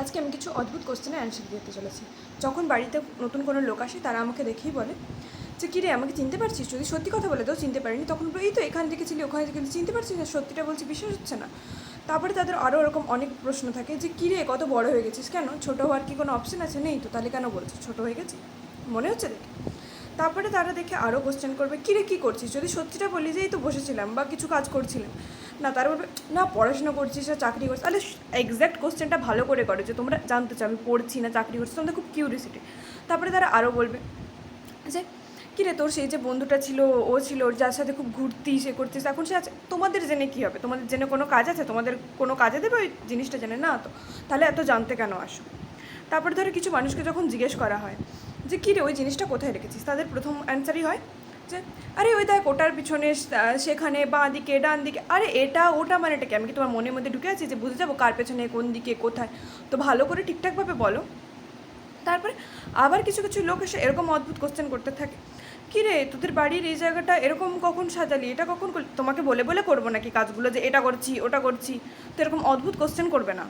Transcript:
আজকে আমি কিছু অদ্ভুত কোশ্চেনের অ্যান্সার দিতে চলেছি। যখন বাড়িতে নতুন কোনো লোক আসে তারা আমাকে দেখেই বলে যে কী রে আমাকে চিনতে পারছিস, যদি সত্যি কথা বলে দাও চিনতে পারিনি, তখন এই তো এখান থেকে ছিলি ওখানে থেকে চিনতে পারছিস না, সত্যিটা বলছি বিশ্বাস হচ্ছে না। তারপরে তাদের আরও এরকম অনেক প্রশ্ন থাকে যে কী রে কত বড় হয়ে গেছিস, কেন ছোটো হওয়ার কি কোনো অপশন আছে, নেই তো তাহলে কেন বলছিস ছোটো হয়ে গেছি, মনে হচ্ছে দেখে। তারপরে তারা দেখে আরও কোশ্চেন করবে কী রে কী করছিস, যদি সত্যিটা বলি যে এই তো বসেছিলাম বা কিছু কাজ করছিলাম, না তারা বলবে না পড়াশোনা করছিস না চাকরি করছিস, তাহলে এক্স্যাক্ট কোশ্চেনটা ভালো করে করে যে তোমরা জানতে চাও আমি পড়ছি না চাকরি করছি, তোমাদের খুব কিউরিয়াসিটি। তারপরে তারা আরও বলবে যে কী রে তোর সেই যে বন্ধুটা ছিল, ও ছিল ওর যার সাথে খুব ঘুরতিস সে করতিস, এখন সে আছে, তোমাদের জেনে কী হবে, তোমাদের জেনে কোনো কাজ আছে, তোমাদের কোনো কাজে দেবে ওই জিনিসটা জেনে, না তো তাহলে এত জানতে কেন আসো। তারপরে ধরো কিছু মানুষকে যখন জিজ্ঞেস করা হয় যে কী রে ওই জিনিসটা কোথায় রেখেছিস, তাদের প্রথম অ্যান্সারই হয় যে আরে ওই দেখ ওটার পিছনে সেখানে বাঁ দিকে ডান দিকে, আরে এটা ওটা মানে এটা কি আমি কি তোমার মনের মধ্যে ঢুকে আছি যে বুঝে যাবো কার পেছনে কোন দিকে কোথায়, তো ভালো করে ঠিকঠাকভাবে বলো। তারপরে আবার কিছু কিছু লোক এসে এরকম অদ্ভুত কোশ্চেন করতে থাকে, কী রে তোদের বাড়ির এই জায়গাটা এরকম কখন সাজালি, এটা কখন করলি, তোমাকে বলে বলে করবো নাকি কাজগুলো যে এটা করছি ওটা করছি, তো এরকম অদ্ভুত কোশ্চেন করবে না।